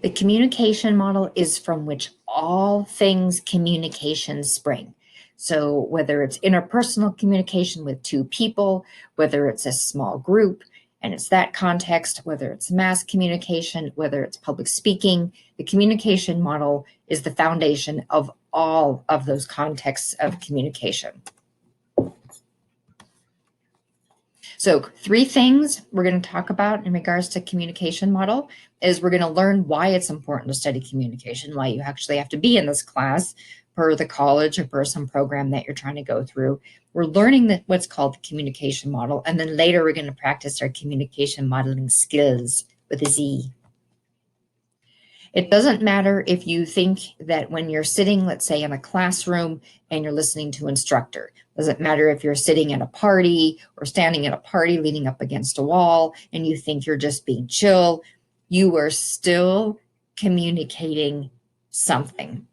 The communication model is from which all things communication spring. So whether it's interpersonal communication with two people, whether it's a small group, and it's that context, whether it's mass communication, whether it's public speaking, the communication model is the foundation of all of those contexts of communication. So 3 things we're going to talk about in regards to communication model is we're going to learn why it's important to study communication, why you actually have to be in this class per the college or per some program that you're trying to go through. We're learning what's called the communication model, and then later we're going to practice our communication modeling skills with a Z. It doesn't matter if you think that when you're sitting, let's say in a classroom and you're listening to an instructor. Doesn't matter if you're sitting at a party or standing at a party leaning up against a wall and you think you're just being chill. You are still communicating something.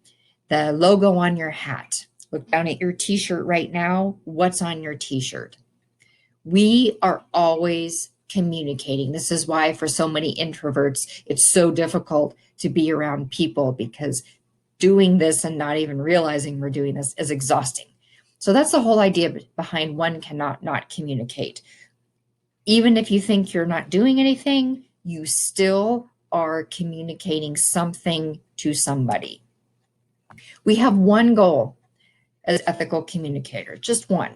The logo on your hat. Look down at your t-shirt right now. What's on your t-shirt? We are always communicating. This is why for so many introverts, it's so difficult to be around people, because doing this and not even realizing we're doing this is exhausting. So that's the whole idea behind one cannot not communicate. Even if you think you're not doing anything, you still are communicating something to somebody. We have one goal as ethical communicators, just one.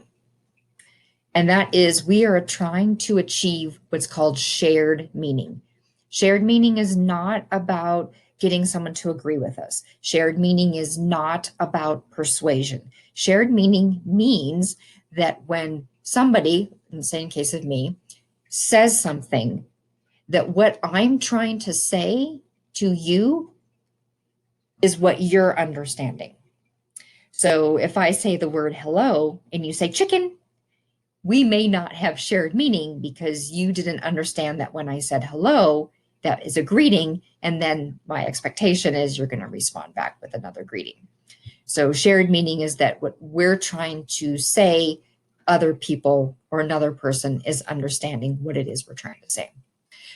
And that is we are trying to achieve what's called shared meaning. Shared meaning is not about getting someone to agree with us. Shared meaning is not about persuasion. Shared meaning means that when somebody, in the same case of me, says something, that what I'm trying to say to you is what you're understanding. So if I say the word hello and you say chicken, we may not have shared meaning because you didn't understand that when I said hello, that is a greeting, and then my expectation is you're going to respond back with another greeting. So shared meaning is that what we're trying to say, other people or another person is understanding what it is we're trying to say.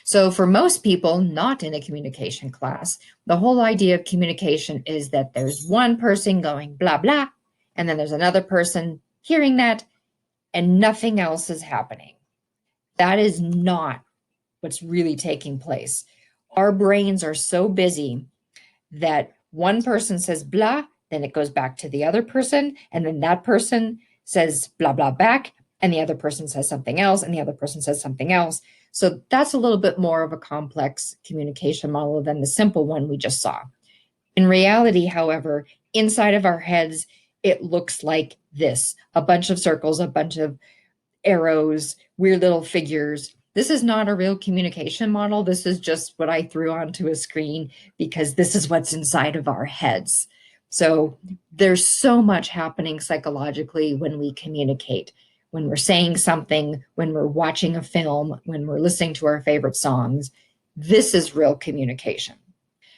So for most people not in a communication class, the whole idea of communication is that there's one person going blah, blah, and then there's another person hearing that, and nothing else is happening. That is not what's really taking place. Our brains are so busy that one person says blah, then it goes back to the other person, and then that person says blah, blah back, and the other person says something else, and the other person says something else. So that's a little bit more of a complex communication model than the simple one we just saw. In reality, however, inside of our heads, it looks like this: a bunch of circles, a bunch of arrows, weird little figures. This is not a real communication model. This is just what I threw onto a screen because this is what's inside of our heads. So there's so much happening psychologically when we communicate, when we're saying something, when we're watching a film, when we're listening to our favorite songs. This is real communication.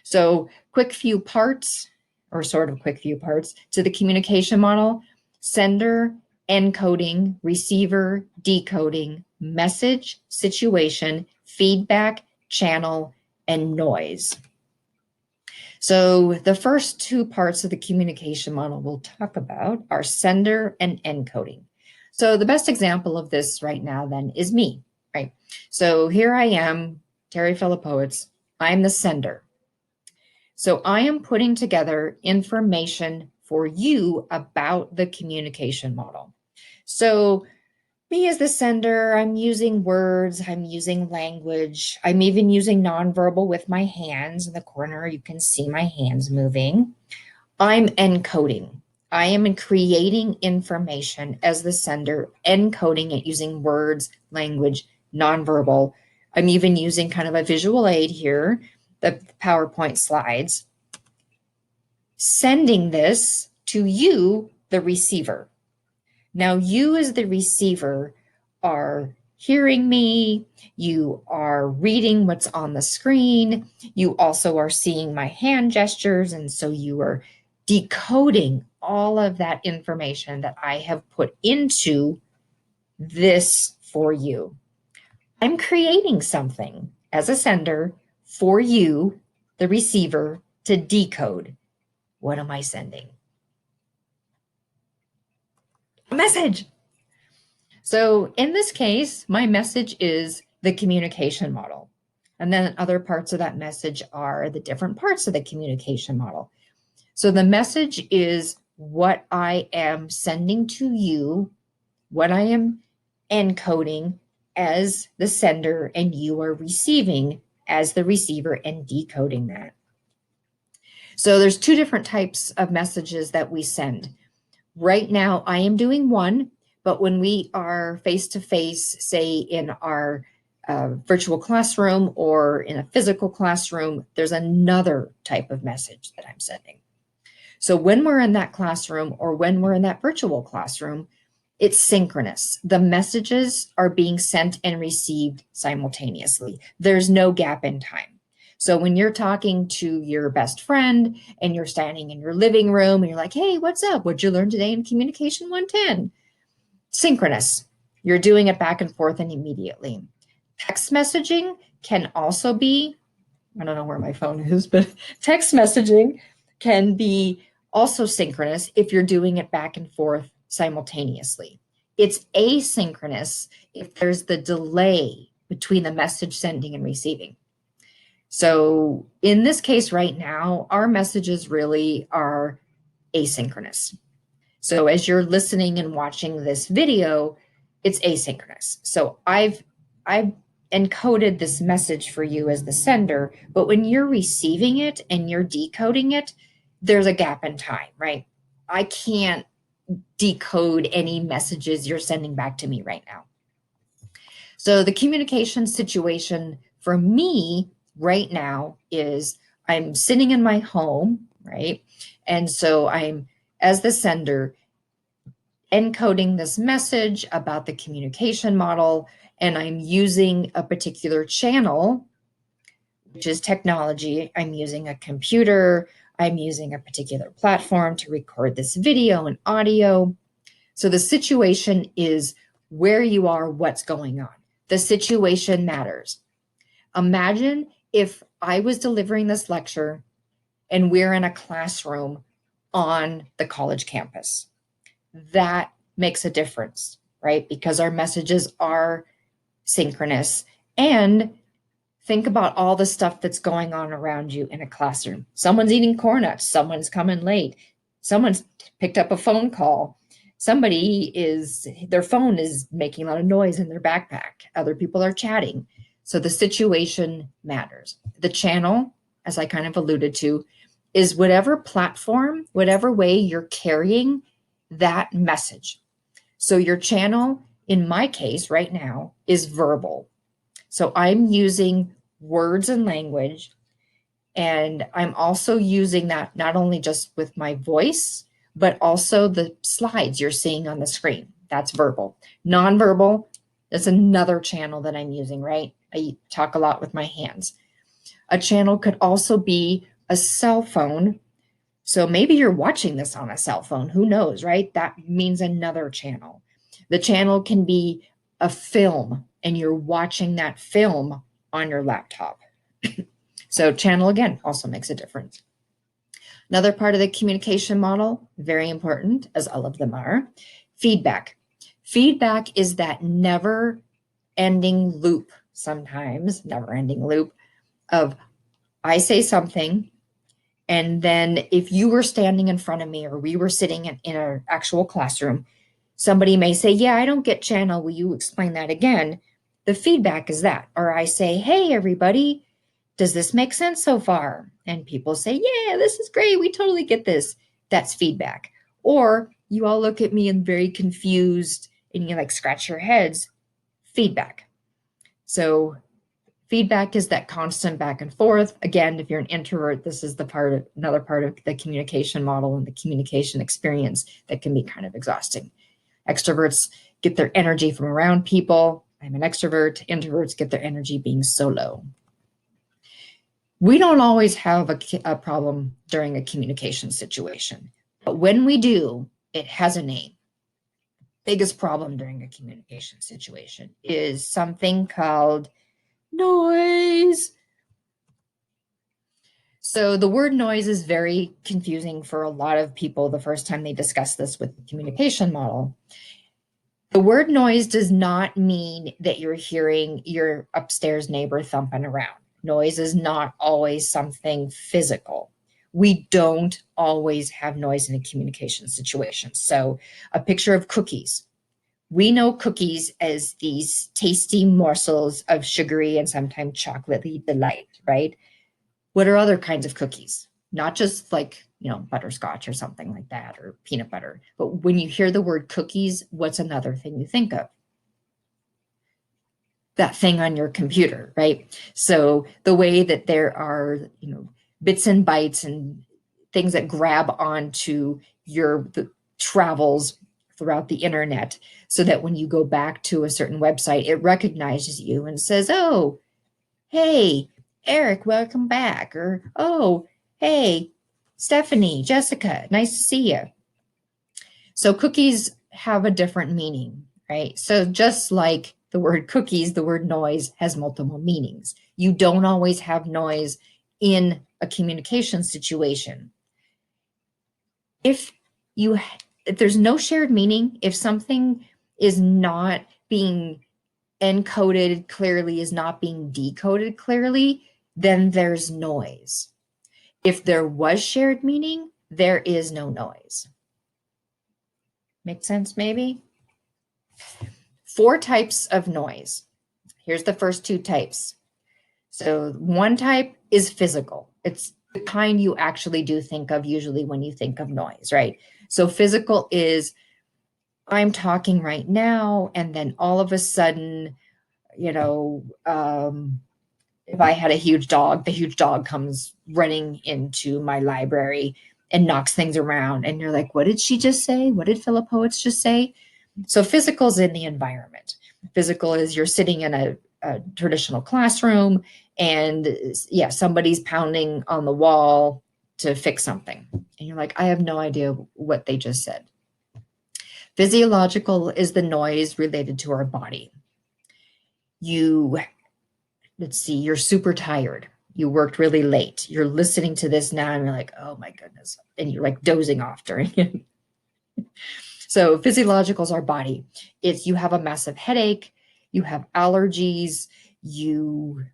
So quick few parts, or sort of quick few parts, to the communication model: sender, encoding, receiver, decoding, message, situation, feedback, channel, and noise. So the first 2 parts of the communication model we'll talk about are sender and encoding. So the best example of this right now then is me, right? So here I am, Terry Filipowicz, I'm the sender. So I am putting together information for you about the communication model. So me as the sender, I'm using words, I'm using language, I'm even using nonverbal with my hands. In the corner, you can see my hands moving. I'm encoding. I am creating information as the sender, encoding it using words, language, nonverbal. I'm even using kind of a visual aid here, the PowerPoint slides, sending this to you, the receiver. Now, you as the receiver are hearing me, you are reading what's on the screen, you also are seeing my hand gestures, and so you are decoding all of that information that I have put into this for you. I'm creating something as a sender for you, the receiver to decode, what am I sending? A message. So in this case, my message is the communication model. And then other parts of that message are the different parts of the communication model. So the message is what I am sending to you, what I am encoding as the sender, and you are receiving as the receiver and decoding that. So there's two different types of messages that we send. Right now, I am doing one, but when we are face-to-face, say in our virtual classroom or in a physical classroom, there's another type of message that I'm sending. So when we're in that classroom or when we're in that virtual classroom, it's synchronous. The messages are being sent and received simultaneously. There's no gap in time. So when you're talking to your best friend and you're standing in your living room and you're like, hey, what's up? What'd you learn today in Communication 110? Synchronous. You're doing it back and forth and immediately. Text messaging can also be, I don't know where my phone is, but text messaging can be also synchronous if you're doing it back and forth simultaneously. It's asynchronous if there's the delay between the message sending and receiving. So in this case right now, our messages really are asynchronous. So as you're listening and watching this video, it's asynchronous. So I've encoded this message for you as the sender, but when you're receiving it and you're decoding it, there's a gap in time, right? I can't decode any messages you're sending back to me right now. So the communication situation for me right now is I'm sitting in my home, right? And so I'm, as the sender, encoding this message about the communication model, and I'm using a particular channel, which is technology. I'm using a computer. I'm using a particular platform to record this video and audio. So the situation is where you are, what's going on. The situation matters. Imagine if I was delivering this lecture and we're in a classroom on the college campus. That makes a difference, right? Because our messages are synchronous. And think about all the stuff that's going on around you in a classroom. Someone's eating corn nuts, someone's coming late, someone's picked up a phone call, their phone is making a lot of noise in their backpack, other people are chatting. So the situation matters. The channel, as I kind of alluded to, is whatever platform, whatever way you're carrying that message. So your channel, in my case right now, is verbal. So I'm using words and language, and I'm also using that not only just with my voice, but also the slides you're seeing on the screen. That's verbal. Nonverbal, that's another channel that I'm using, right? I talk a lot with my hands. A channel could also be a cell phone. So maybe you're watching this on a cell phone, who knows, right? That means another channel. The channel can be a film and you're watching that film on your laptop. So channel, again, also makes a difference. Another part of the communication model, very important, as all of them are, feedback. Feedback is that never-ending loop, sometimes never-ending loop of I say something, and then if you were standing in front of me or we were sitting in an actual classroom, somebody may say, yeah, I don't get channel. Will you explain that again? The feedback is that. Or I say, hey, everybody, does this make sense so far? And people say, yeah, this is great. We totally get this. That's feedback. Or you all look at me and very confused and you like scratch your heads. Feedback. So feedback is that constant back and forth. Again, if you're an introvert, this is another part of the communication model and the communication experience that can be kind of exhausting. Extroverts get their energy from around people. I'm an extrovert. Introverts get their energy being solo. We don't always have a problem during a communication situation, but when we do, it has a name. Biggest problem during a communication situation is something called noise. So the word noise is very confusing for a lot of people the first time they discuss this with the communication model. The word noise does not mean that you're hearing your upstairs neighbor thumping around. Noise is not always something physical. We don't always have noise in a communication situation. So a picture of cookies. We know cookies as these tasty morsels of sugary and sometimes chocolatey delight, right? What are other kinds of cookies? Not just like, butterscotch or something like that, or peanut butter. But when you hear the word cookies, what's another thing you think of? That thing on your computer, right? So the way that there are, bits and bytes and things that grab onto the travels throughout the internet, so that when you go back to a certain website, it recognizes you and says, oh, hey, Eric, welcome back. Or, oh, hey, Stephanie, Jessica, nice to see you. So cookies have a different meaning, right? So just like the word cookies, the word noise has multiple meanings. You don't always have noise in a communication situation. If there's no shared meaning, if something is not being encoded clearly, is not being decoded clearly, then there's noise. If there was shared meaning, there is no noise. Make sense, maybe? 4 types of noise. Here's the first 2 types. So one type is physical. It's the kind you actually do think of usually when you think of noise, right? So physical is, I'm talking right now, and then all of a sudden, if I had a huge dog, the huge dog comes running into my library and knocks things around. And you're like, what did she just say? What did Philip Howitz just say? So physical is in the environment. Physical is you're sitting in a traditional classroom, and yeah, somebody's pounding on the wall to fix something. And you're like, I have no idea what they just said. Physiological is the noise related to our body. Let's see, you're super tired. You worked really late. You're listening to this now and you're like, oh my goodness. And you're like dozing off during it. So physiological is our body. It's you have a massive headache, you have allergies, you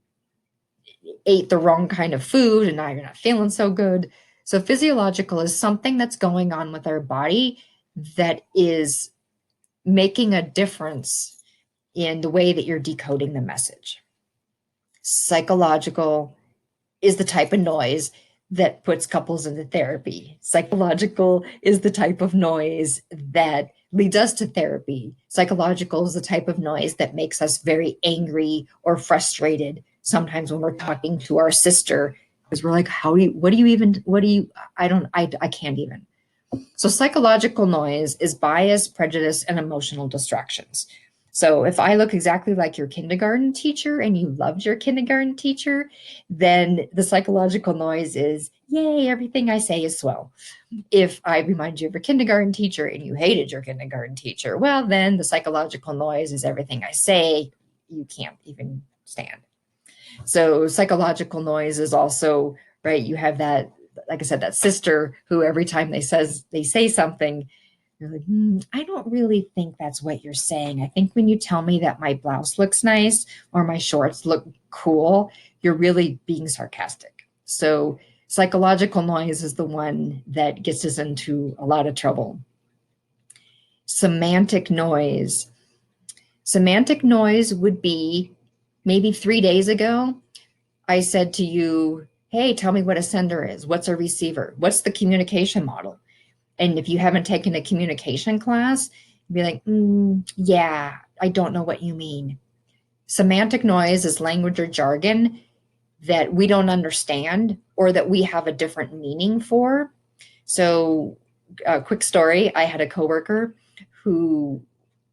ate the wrong kind of food and now you're not feeling so good. So physiological is something that's going on with our body that is making a difference in the way that you're decoding the message. Psychological is the type of noise that puts couples into therapy. Psychological is the type of noise that leads us to therapy. Psychological is the type of noise that makes us very angry or frustrated. Sometimes when we're talking to our sister, because we're like, I can't even. So psychological noise is bias, prejudice, and emotional distractions. So if I look exactly like your kindergarten teacher and you loved your kindergarten teacher, then the psychological noise is, yay, everything I say is swell. If I remind you of your kindergarten teacher and you hated your kindergarten teacher, well, then the psychological noise is everything I say you can't even stand. So psychological noise is also, right, you have that, like I said, that sister who every time they say something, you're like, I don't really think that's what you're saying. I think when you tell me that my blouse looks nice or my shorts look cool, you're really being sarcastic. So psychological noise is the one that gets us into a lot of trouble. Semantic noise. Semantic noise would be maybe 3 days ago, I said to you, hey, tell me what a sender is. What's a receiver? What's the communication model? And if you haven't taken a communication class, you'd be like, yeah, I don't know what you mean. Semantic noise is language or jargon that we don't understand or that we have a different meaning for. So a quick story, I had a coworker who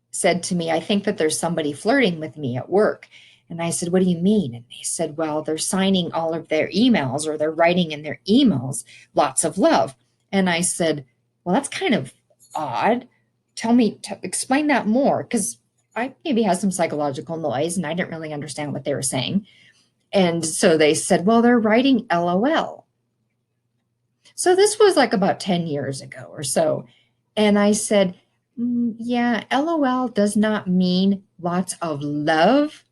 said to me, I think that there's somebody flirting with me at work. And I said, what do you mean? And they said, well, they're signing all of their emails, or they're writing in their emails, lots of love. And I said, well, that's kind of odd. Explain that more, because I maybe had some psychological noise and I didn't really understand what they were saying. And so they said, well, they're writing LOL. So this was like about 10 years ago or so. And I said, yeah, LOL does not mean lots of love,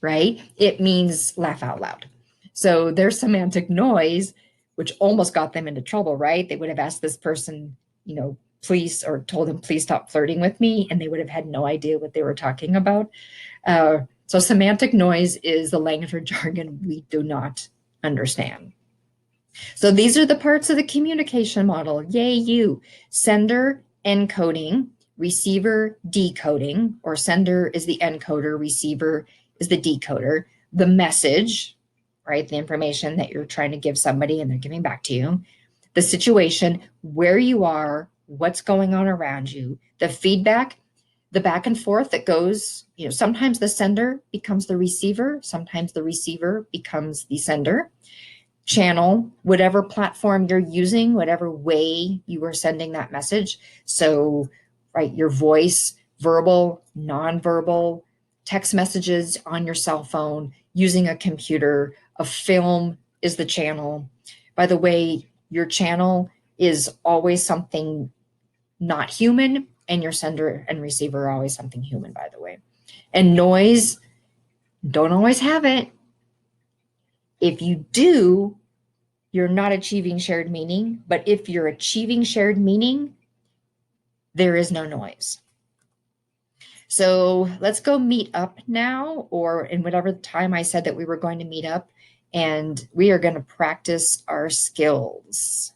right? It means laugh out loud. So their semantic noise, which almost got them into trouble, right? They would have asked this person, please, or told him, please stop flirting with me, and they would have had no idea what they were talking about. So semantic noise is the language or jargon we do not understand. So these are the parts of the communication model. Yay, you. Sender, encoding, receiver, decoding, or sender is the encoder, receiver is the decoder. The message, right? The information that you're trying to give somebody and they're giving back to you. The situation, where you are, what's going on around you. The feedback, the back and forth that goes, sometimes the sender becomes the receiver, sometimes the receiver becomes the sender. Channel, whatever platform you're using, whatever way you are sending that message. So, right, your voice, verbal, nonverbal, text messages on your cell phone, using a computer, a film is the channel. By the way, your channel is always something not human, and your sender and receiver are always something human, by the way. And noise, don't always have it. If you do, you're not achieving shared meaning. But if you're achieving shared meaning, there is no noise. So let's go meet up now, or in whatever time I said that we were going to meet up, and we are going to practice our skills.